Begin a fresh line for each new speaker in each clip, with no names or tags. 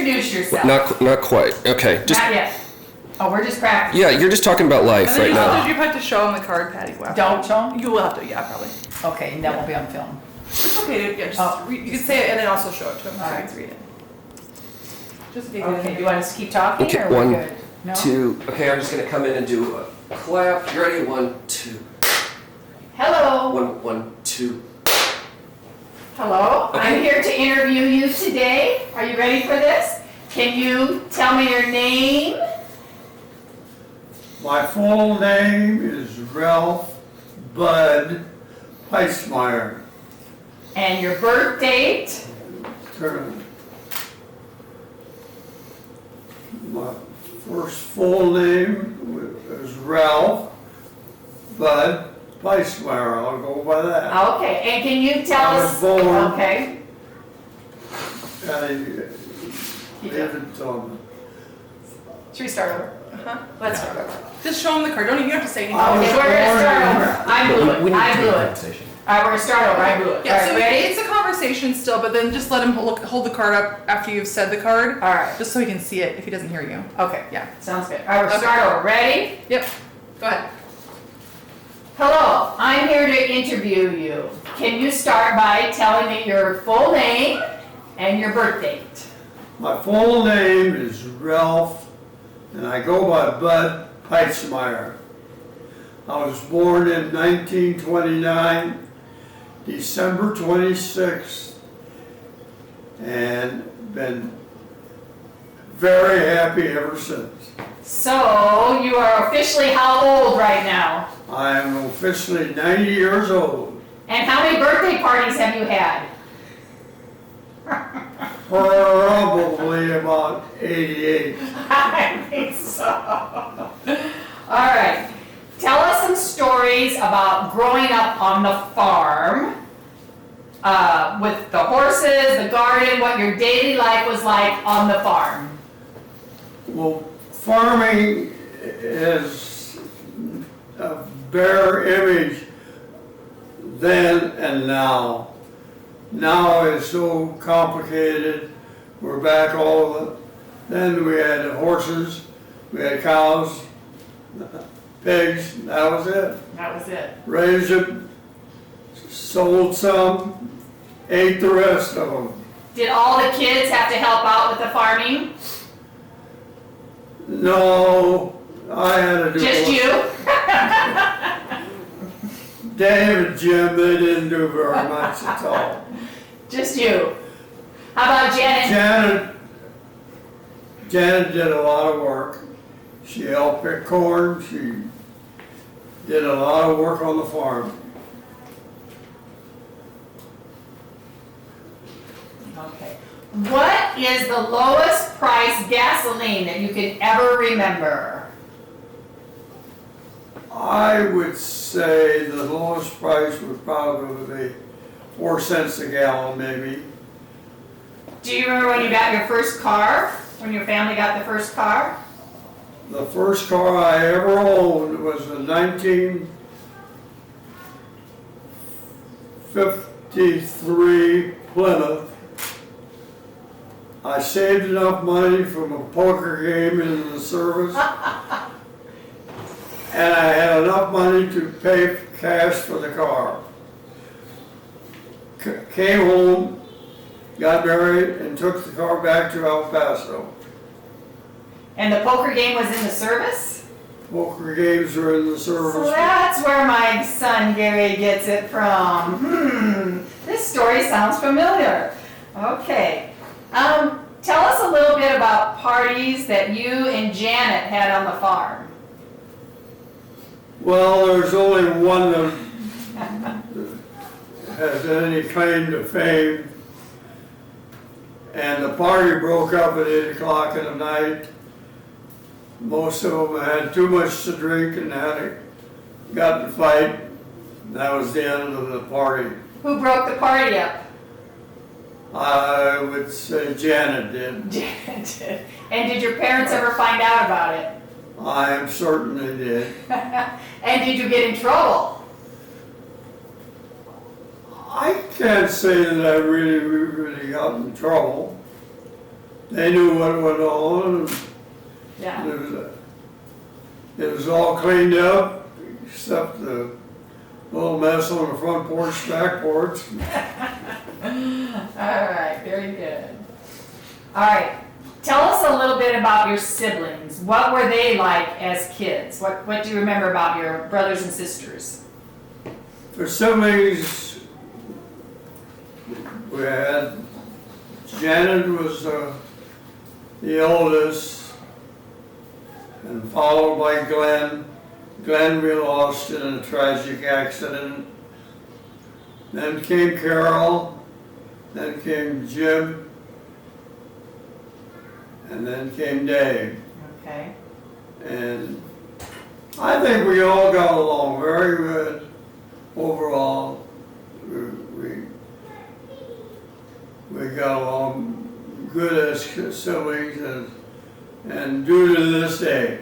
introduce yourself.
Not quite. Okay.
Not yet. Oh, we're just practicing.
Yeah, you're just talking about life right now.
You have to show them the card, Patty.
Don't show them?
You will have to, yeah, probably.
Okay, and that won't be on film.
It's okay, yeah, just you can say it and then also show it to them so
Alright.
you can read it. Just take
Okay, do you want us to keep talking
Okay,
or we're
one,
good? No?
2. Okay, I'm just gonna come in and do a clap. You ready? 1, 2.
Hello.
1, 2.
Hello.
Okay.
I'm here to interview you today. Are you ready for this? Can you tell me your name?
My full name is Ralph Bud Peitzmeier.
And your birth date?
My first full name is Ralph Bud Peitzmeier. I'll go by that.
Okay, and can you tell
I
us?
was born-
Okay.
David told me.
Should we start over?
Let's start over.
Just show them the card. Don't even have to say anything.
I was
Okay, we're gonna start
born in-
over. I blew it. I blew it. All right, we're gonna start over. I blew it.
Yeah,
All
so
right, ready?
it's a conversation still, but then just let him hold the card up after you've said the card.
All right.
Just so he can see it if he doesn't hear you.
Okay.
Yeah.
Sounds good. All right, we're
Okay.
start over. Ready?
Yep. Go ahead.
Hello, I'm here to interview you. Can you start by telling me your full name and your birth date?
My full name is Ralph, and I go by Bud Peitzmeier. I was born in 1929, December 26th, and been very happy ever since.
So, you are officially how old right now?
I am officially 90 years old.
And how many birthday parties have you had?
Probably about 88.
I think so. All right. Tell us some stories about growing up on the farm, with the horses, the garden, what your daily life was like on the farm.
Well, farming is a bare image then and now. Now it's so complicated. We're back then we had horses, we had cows, pigs, that was it.
That was it.
Raised them, sold some, ate the rest of them.
Did all the kids have to help out with the farming?
No, I had to do
Just you?
Dave and Jim, they didn't do very much at all.
Just you. How about Janet?
Janet did a lot of work. She helped pick corn. She did a lot of work on the farm.
Okay. What is the lowest price gasoline that you can ever remember?
I would say the lowest price would probably be 4 cents a gallon, maybe.
Do you remember when you got your first car? When your family got the first car?
The first car I ever owned was a 1953 Plymouth. I saved enough money from a poker game in the service, and I had enough money to pay cash for the car. Came home, got married, and took the car back to El Paso.
And the poker game was in the service?
Poker games were in the service.
So that's where my son Gary gets it from. This story sounds familiar. Okay. Tell us a little bit about parties that you and Janet had on the farm.
Well, there's only one that has any claim to fame. And the party broke up at 8 o'clock in the night. Most of them had too much to drink and got in a fight. That was the end of the party.
Who broke the party up?
I would say Janet did.
Janet did. And did your parents ever find out about it?
I am certain they did.
And did you get in trouble?
I can't say that I really got in trouble. they knew what went on, and
Yeah.
it was all cleaned up, except the little mess on the front porch, back porch.
All right, very good. All right, tell us a little bit about your siblings. What were they like as kids? What do you remember about your brothers and sisters?
For siblings, we had, Janet was the oldest, and followed by Glenn. Glenn we lost in a tragic accident. Then came Carol, then came Jim, and then came Dave.
Okay.
And I think we all got along very good overall. We got along good as siblings, and do to this day.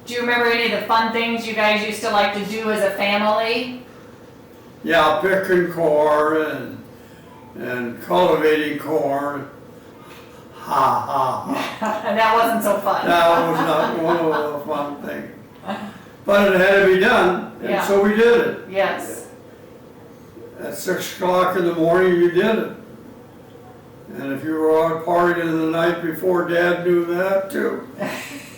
Do you remember any of the fun things you guys used to like to do as a family?
Yeah, picking corn and cultivating corn. Ha ha ha.
That wasn't so fun.
That was not one of the fun things. But it had to be done, and
Yeah.
so we did it.
Yes.
At 6 o'clock in the morning, you did it. And if you were out partying the night before, Dad knew that too.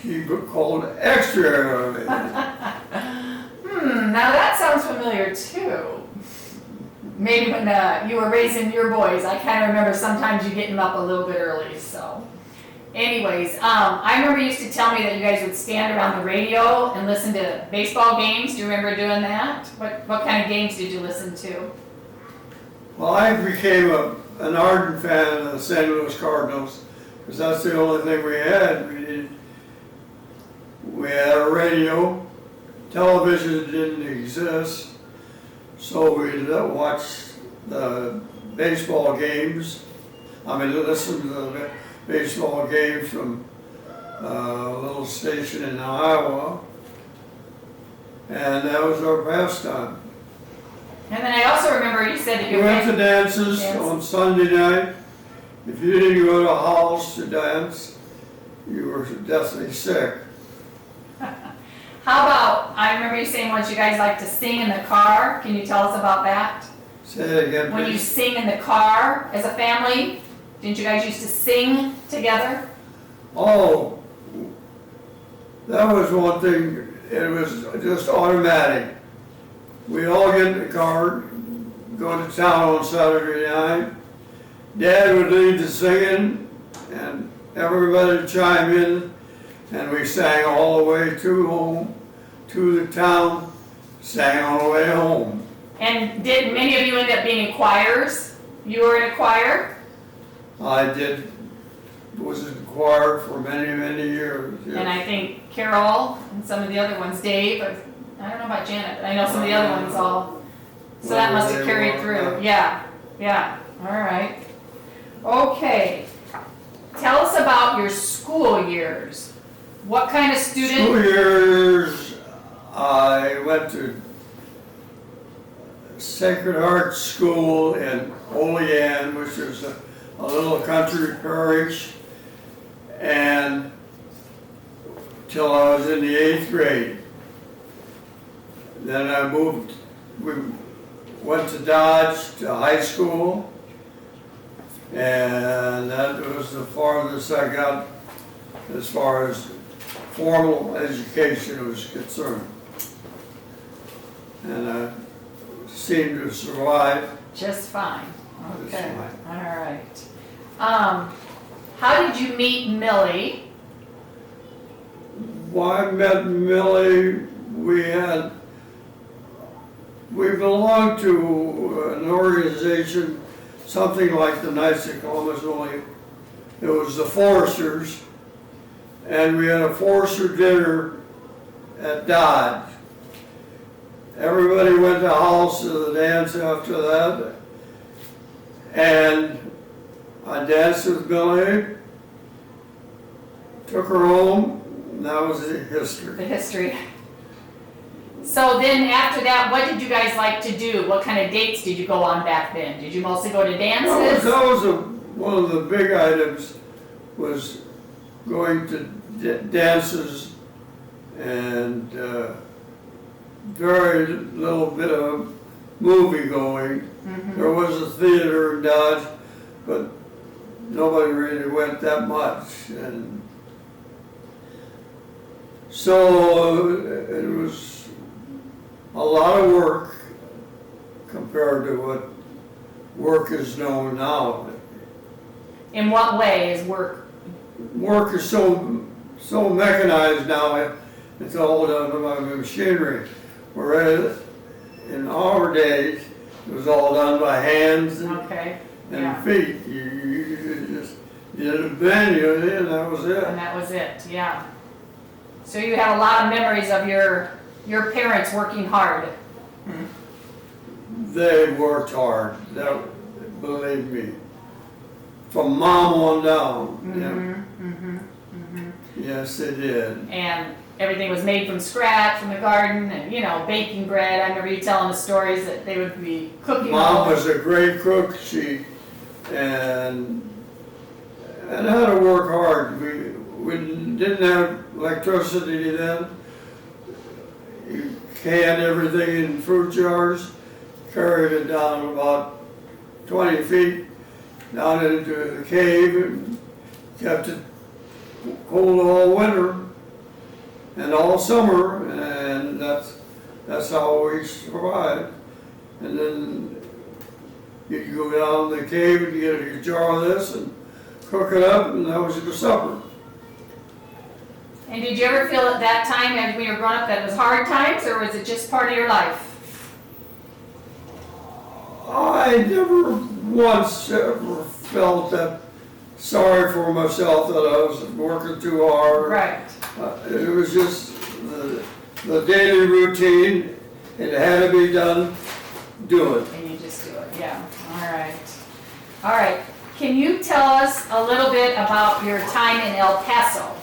He called extra early.
Now that sounds familiar too. Maybe when you were raising your boys, I kind of remember sometimes you getting up a little bit early, so. Anyways, I remember you used to tell me that you guys would stand around the radio and listen to baseball games. Do you remember doing that? What kind of games did you listen to?
Well, I became an ardent fan of the St. Louis Cardinals, because that's the only thing we had. We had a radio, television didn't exist, so we'd watch the baseball games. I mean, listen to the baseball games from a little station in Iowa, and that was our pastime.
And then I also remember you said that
We
you
went to dances on Sunday night. If you didn't go to a house to dance, you were definitely sick.
How about, I remember you saying once you guys like to sing in the car. Can you tell us about that?
Say it again,
When you
please.
sing in the car as a family, didn't you guys used to sing together?
Oh, that was one thing. It was just automatic. We all get in the car, go to town on Saturday night. Dad would lead the singing, and everybody would chime in, and we sang all the way to home, to the town, sang all the way home.
And did many of you end up being in choirs? You were in a choir?
Was in choir for many, many years. Yes.
And I think Carol and some of the other ones, Dave, or, I don't know about Janet, but I know some of the other ones all. So that must have carried through. Yeah, all right. Okay. Tell us about your school years. What kind of student?
School years, I went to Sacred Heart School in Olean, which is a little country parish, and till I was in the 8th grade. Then I moved, we went to Dodge to high school, and that was the farthest I got as far as formal education was concerned. And I seemed to survive.
Just fine.
Just
Okay,
fine.
all right. How did you meet Millie?
When I met Millie, we belonged to an organization, something like the Knights of Columbus, only it was the Foresters, and we had a Forester dinner at Dodge. Everybody went to house to the dance after that, and I danced with Millie, took her home, and that was the history.
The history. So then after that, what did you guys like to do? What kind of dates did you go on back then? Did you mostly go to dances?
That was one of the big items was going to dances and very little bit of movie going. There was a theater in Dodge, but nobody really went that much. And so it was a lot of work compared to what work is known now.
In what way is work?
Work is so mechanized now, it's all done by machinery. Whereas in our days, it was all done by hands and,
Okay,
and
yeah.
feet. You just did it manually and that was it.
And that was it, yeah. So you have a lot of memories of your parents working hard.
They worked hard, that, believe me. From mom on down. Yes, they did.
And everything was made from scratch, from the garden, and, you know, baking bread. I remember you telling the stories that they would be cooking.
Mom was a great cook, and had to work hard. We didn't have electricity then. You canned everything in fruit jars, carried it down about 20 feet down into the cave and kept it cold all winter and all summer, and that's how we survived. And then you go down the cave and get a jar of this and cook it up, and that was your supper.
And did you ever feel at that time, when you were growing up, that it was hard times, or was it just part of your life?
I never once ever felt that sorry for myself that I was working too hard.
Right.
It was just the daily routine. It had to be done. Do it.
And you just do it, yeah. All right. All right. Can you tell us a little bit about your time in El Paso?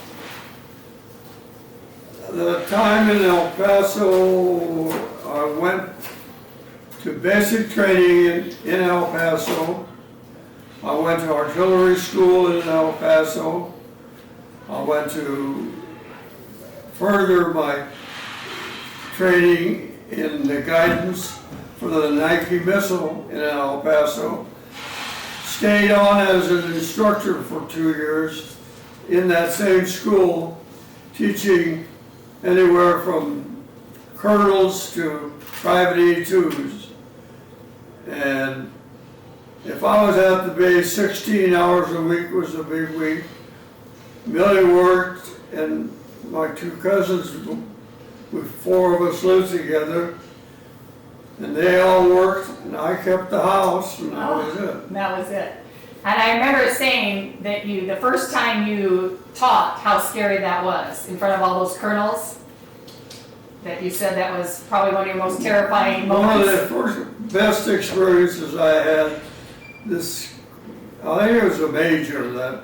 The time in El Paso, I went to basic training in El Paso. I went to artillery school in El Paso. I went to further my training in the guidance for the Nike missile in El Paso. Stayed on as an instructor for 2 years in that same school, teaching anywhere from colonels to private E2s. And if I was at the base, 16 hours a week was a big week. Millie worked, and my two cousins, with 4 of us lived together, and they all worked, and I kept the house, and that was it.
That was it. And I remember saying that the first time you taught, how scary that was in front of all those colonels, that you said that was probably one of your most terrifying moments.
One of the first best experiences I had, I think it was a major that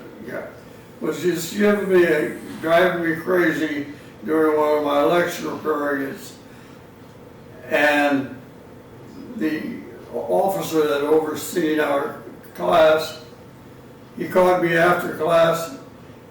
was just driving me crazy during one of my lecture periods. And the officer that overseen our class, he called me after class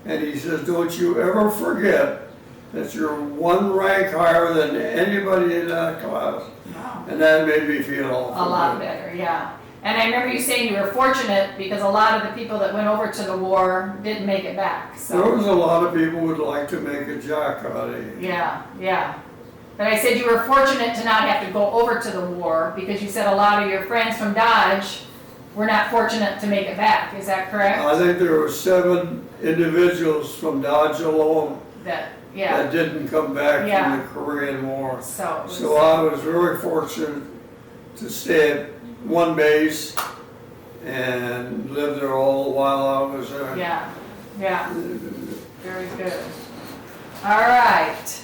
and he says, "Don't you ever forget that you're 1 rank higher than anybody in that class."
Wow.
And that made me feel awful
A lot
good.
better, yeah. And I remember you saying you were fortunate because a lot of the people that went over to the war didn't make it back.
There
So
was a lot of people who would like to make a jack out of you.
yeah, yeah. But I said you were fortunate to not have to go over to the war because you said a lot of your friends from Dodge were not fortunate to make it back. Is that correct?
I think there were 7 individuals from Dodge alone
That yeah.
that didn't come back
Yeah.
from the Korean War.
So it was,
So I was very fortunate to stay at one base and live there all the while I was there.
yeah, yeah. Very good. All right.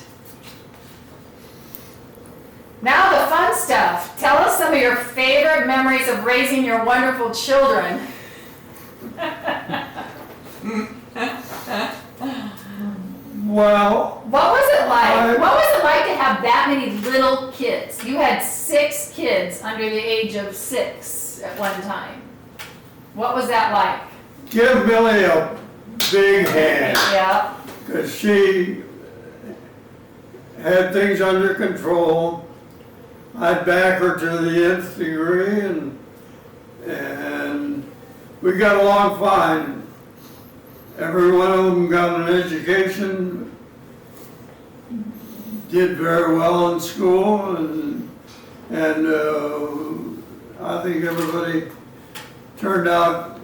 Now the fun stuff. Tell us some of your favorite memories of raising your wonderful children.
Well,
What was it like? What was it like to have that many little kids? You had 6 kids under the age of 6 at one time. What was that like?
give Millie a big hand,
Yeah,
because she had things under control. I'd back her to the nth degree, and we got along fine. Every one of them got an education, did very well in school, and I think everybody turned out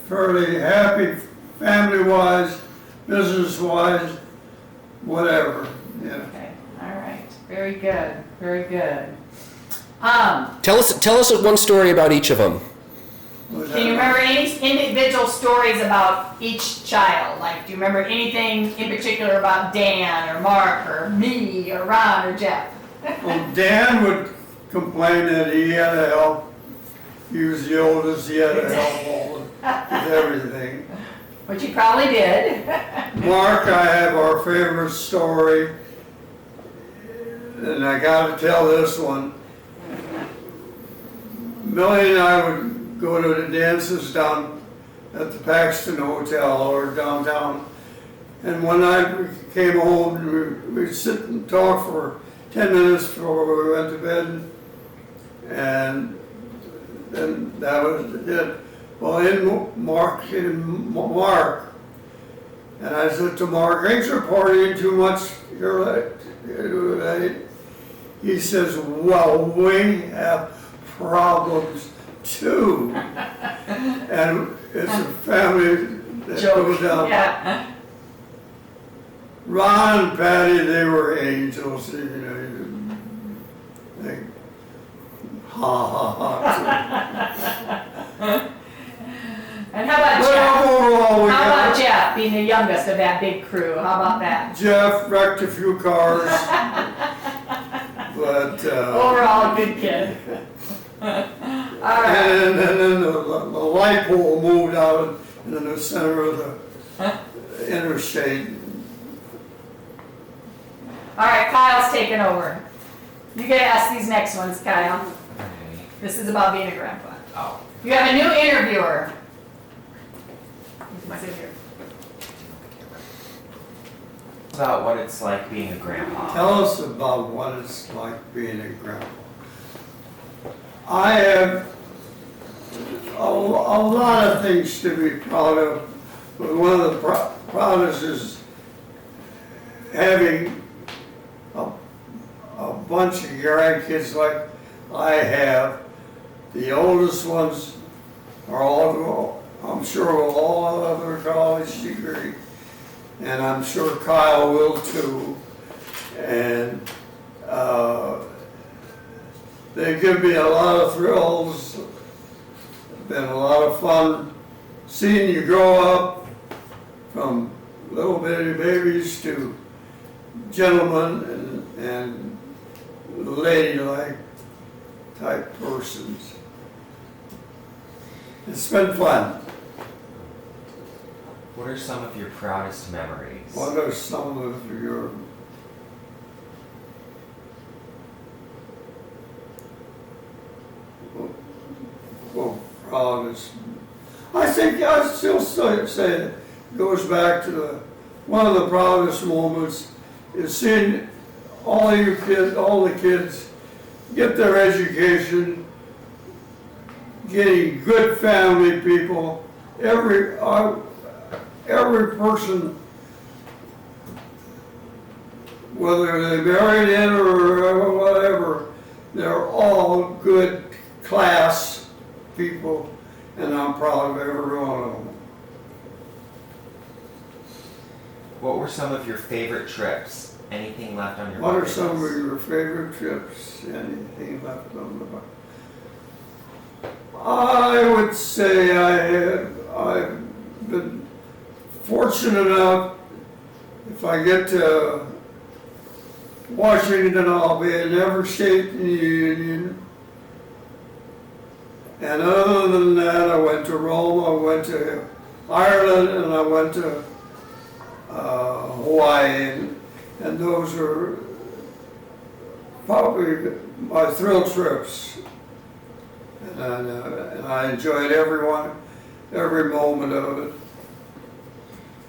fairly happy, family-wise, business-wise, whatever, yeah.
okay, all right, very good, very good.
Tell us one story about each of them.
Can you remember any individual stories about each child? Like, do you remember anything in particular about Dan or Mark or me or Ron or Jeff?
Well, Dan would complain that he had to help. He was the oldest, he had to help all with everything.
Which he probably did.
Mark, I have our favorite story, and I gotta tell this one. Millie and I would go to the dances down at the Paxton Hotel or downtown. And one night we came home and we'd sit and talk for 10 minutes before we went to bed. And then that was it. Well, in Mark, and I said to Mark, "Ain't you partying too much here today?" He says, "Well, we have problems too." And it's a family that goes down.
Yeah.
Ron and Patty, they were angels, you know. They, ha ha ha.
And how about Jeff?
Well, overall, we
How about
got
Jeff, being the youngest of that big crew? How about that?
Jeff wrecked a few cars, but
Overall, a good kid. All right.
and then the light pole moved out in the center of the interstate.
All right, Kyle's taking over. You get to ask these next ones, Kyle. This is about being a grandpa.
Oh.
You have a new interviewer. You can sit here.
About what it's like being a grandpa.
Tell us about what it's like being a grandpa. I have a lot of things to be proud of, but one of the proudest is having a bunch of grandkids like I have. The oldest ones are all, I'm sure, will all have their college degree, and I'm sure Kyle will too. And they give me a lot of thrills. It's been a lot of fun seeing you grow up from little bitty babies to gentlemen and ladylike type persons. It's been fun.
What are some of your proudest memories?
What are some of your proudest? I think I still say it goes back to one of the proudest moments is seeing all you kids, all the kids get their education, getting good family people. Every person, whether they married in or whatever, they're all good class people, and I'm proud of every one of them.
What were some of your favorite trips? Anything left on your
What are
bucket
some of
list?
your favorite trips? Anything left on the bucket? I would say I've been fortunate enough, if I get to Washington, I'll be in every state in the Union. And other than that, I went to Rome, I went to Ireland, and I went to Hawaii. And those are probably my thrill trips. And I enjoyed every moment of it.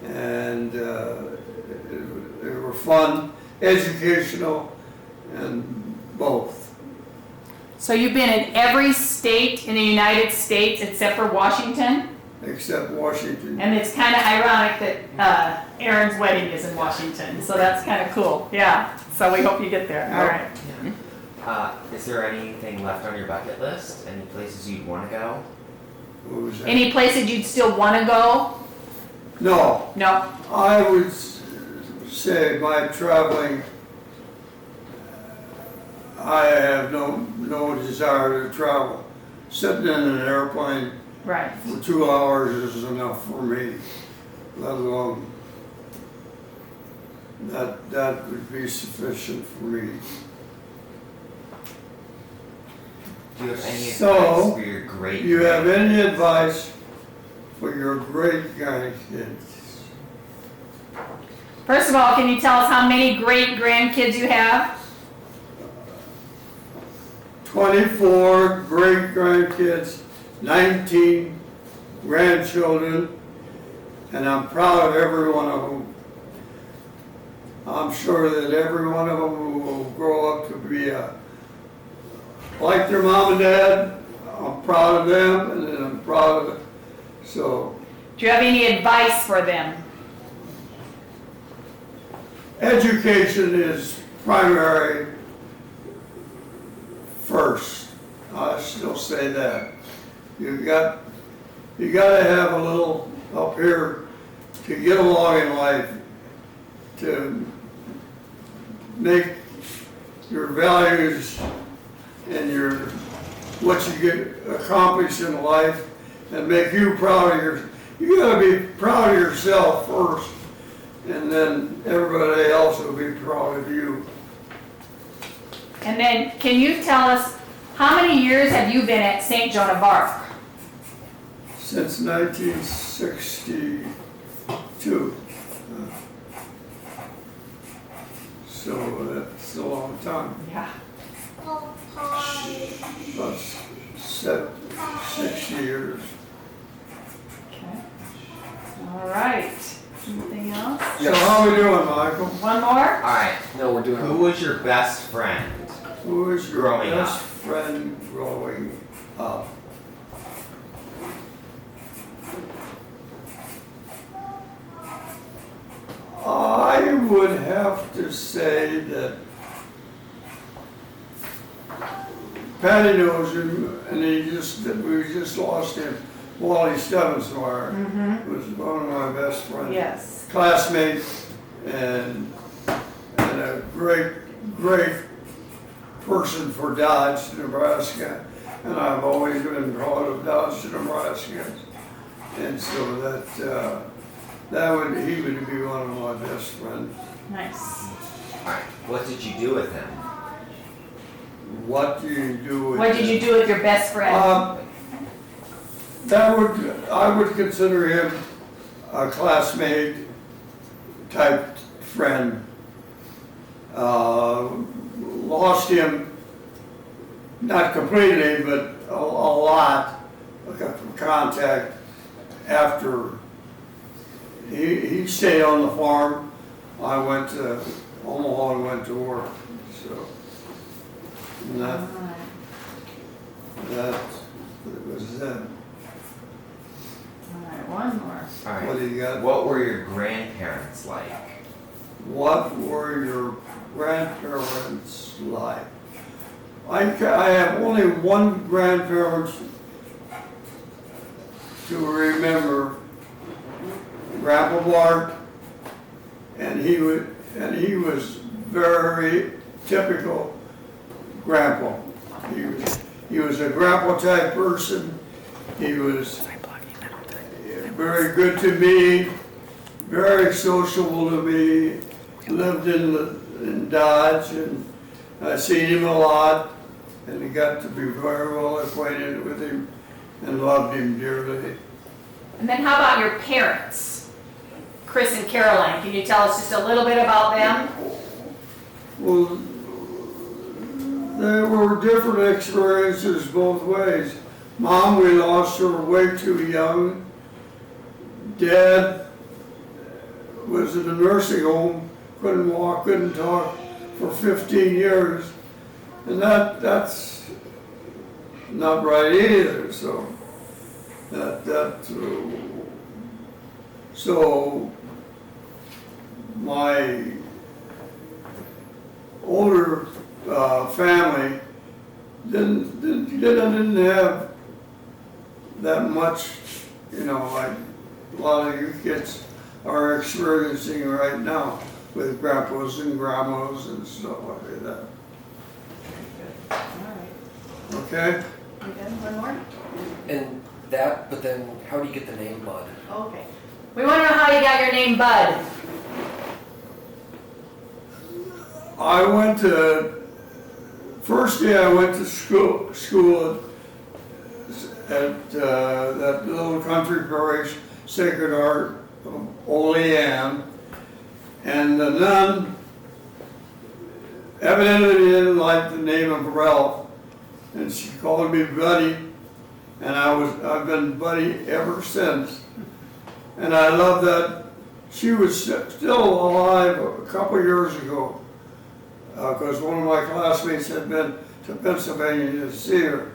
and they were fun, educational, and both.
So you've been in every state in the United States except for Washington?
Except Washington.
And it's kind of ironic that Aaron's wedding is in Washington, so that's kind of cool. Yeah, so we hope you get there. All right.
Is there anything left on your bucket list? Any places you'd want to go?
What was that?
Any places you'd still want to go?
No,
No?
I would say by traveling, I have no desire to travel. Sitting in an airplane
Right.
for 2 hours is enough for me, let alone that would be sufficient for me.
Do you have any
So,
advice for your great?
Do you have any advice for your great grandkids?
First of all, can you tell us how many great grandkids you have?
24 great grandkids, 19 grandchildren, and I'm proud of every one of them. I'm sure that every one of them will grow up to be like their mom and dad. I'm proud of them, and then I'm proud of it. So,
Do you have any advice for them?
education is primary first. I still say that. You got to have a little up here to get along in life, to make your values and what you get accomplished in life, and make you proud of you got to be proud of yourself first, and then everybody else will be proud of you.
And then, can you tell us, how many years have you been at St. Joan of Arc?
Since 1962. So that's a long time.
Yeah.
About 6 years.
Okay. All right. Anything else?
So how are we doing, Michael?
One more?
Alright,
No, we're doing.
who was your best friend?
Who is your
Growing
best
up.
friend growing up? I would have to say that Patty knows him, and we just lost him. Wally Stevensmeyer was one of my best friends.
Yes.
Classmate, and a great person for Dodge, Nebraska. And I've always been proud of Dodge, Nebraska. And so he would be one of my best friends.
Nice.
Alright, what did you do with him?
What do you do with
What did you do with your best friend?
I would consider him a classmate type friend. Lost him, not completely, but a lot of contact after he stayed on the farm. I went to Omaha and went to work. So and that was that.
All right, one more.
Alright,
What do you got?
what were your grandparents like?
What were your grandparents like? I have only one grandparent to remember, Grandpa Bart, and he was very typical grandpa. He was a grandpa type person. He was very good to me, very sociable to me. Lived in Dodge, and I seen him a lot, and I got to be very well acquainted with him and loved him dearly.
And then how about your parents? Chris and Caroline, can you tell us just a little bit about them?
Well, there were different experiences both ways. Mom, we lost her way too young. Dad, was in a nursing home, couldn't walk, couldn't talk for 15 years. And that's not right either, so so my older family didn't have that much, you know, like a lot of you kids are experiencing right now with grandpas and grandmas and stuff like that.
All right.
Okay?
You good? One more?
And that, but then how do you get the name Bud?
Okay. We want to know how you got your name Bud.
I went to, first day I went to school at that little country parish, Sacred Heart of Olean, and the nun evidently didn't like the name of Ralph, and she called me Buddy, and I've been Buddy ever since. And I love that she was still alive a couple years ago, because one of my classmates had been to Pennsylvania to see her.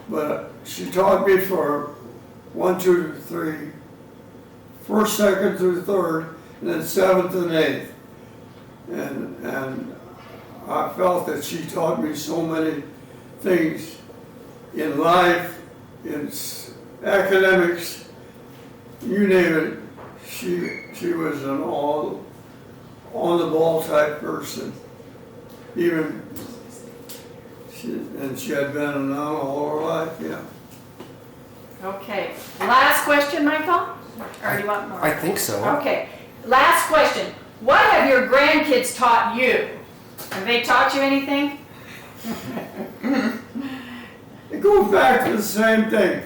But she taught me for 1, 2, 3, first, second through third, and then seventh and eighth. And I felt that she taught me so many things in life, in academics, you name it. She was an all on the ball type person. Even she had been a nun all her life, yeah.
Okay. Last question, Michael? Or do you want more?
I think so.
Okay. Last question. What have your grandkids taught you? Have they taught you anything?
It goes back to the same thing.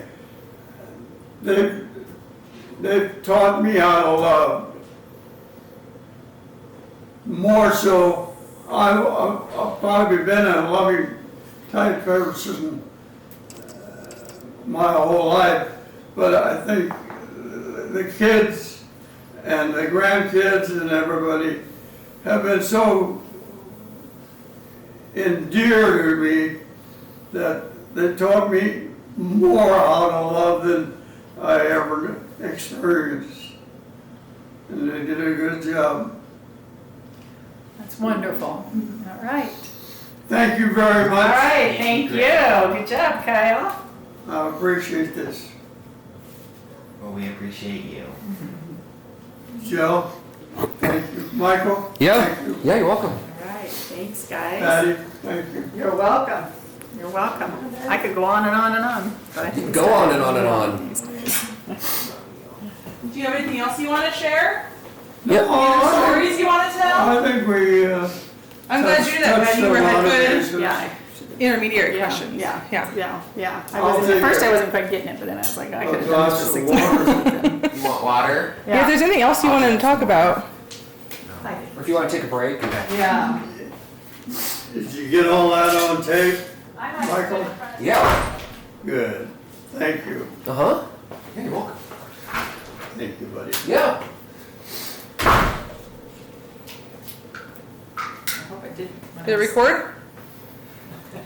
They've taught me how to love. More so, I've probably been a loving type person my whole life, but I think the kids and the grandkids and everybody have been so endeared to me that they taught me more how to love than I ever experienced. And they did a good job.
That's wonderful. All right.
Thank you very
All
much.
right. Thank you. Good job, Kyle.
I appreciate this.
Well, we appreciate you.
Joe, thank you. Michael?
Yeah.
Thank you.
Yeah, you're welcome.
All right. Thanks, guys.
Patty, thank you.
You're welcome. You're welcome. I could go on and on and on. But I think
Go on and on and on.
Do you have anything else you want to share?
Yep.
Oh,
Stories you want to tell?
I think we,
I'm glad you did that,
touched
Brad. You
a
had
lot of
good
bases.
Yeah.
intermediate
Yeah,
questions.
yeah,
Yeah.
yeah. I
I'll
wasn't, at
take
first
it.
I wasn't quite getting it, but then I was like, I
A
could have done
glass
this for
of
6 months.
water.
You want water?
Yeah, if there's anything else you wanted to talk about.
Or if you want to take a break.
Yeah.
Did you get all that on tape, Michael?
Yeah.
Good. Thank you.
Uh-huh. Yeah, you're welcome.
Thank you, buddy.
Yeah.
I hope I did.
Did it record?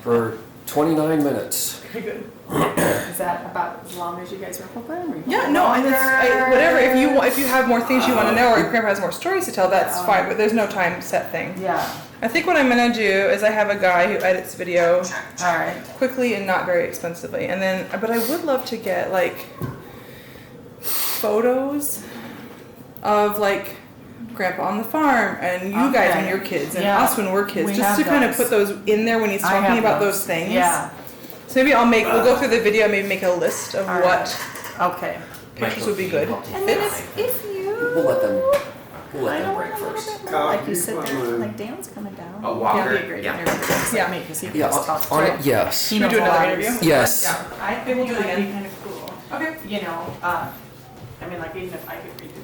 For 29 minutes.
Very good.
Is that about as long as you guys were hoping?
Yeah, no, whatever. If you have more things you want to know, or your grandpa has more stories to tell, that's fine. But there's no time set thing.
Yeah.
I think what I'm gonna do is I have a guy who edits video
All right.
quickly and not very expensively, and then but I would love to get like photos of like grandpa on the farm and you guys when
Okay.
you're kids and
Yeah.
us when we're kids,
We
just
have
to kind of
those.
put those in there when he's
I
talking
have
about
those.
those things.
Yeah.
So maybe we'll go through the video, maybe make a list of
All right.
what
Okay.
pictures would be good.
And then if you.
We'll let them
I don't
break
want a little
first.
bit more, like you
Copy
sit there,
from
like Dan's coming down.
A walker.
He'll be a great
Yeah.
interview, just
Yeah.
like me, 'cause he can
Yeah,
just talk
on
through
it, yes.
He
Should we
knows
do
a
another
lot of
interview?
this.
Yes.
Yeah, I think
We'll do it
that'd be
again.
kind of cool.
Okay.
You know, I mean, like even if I could redo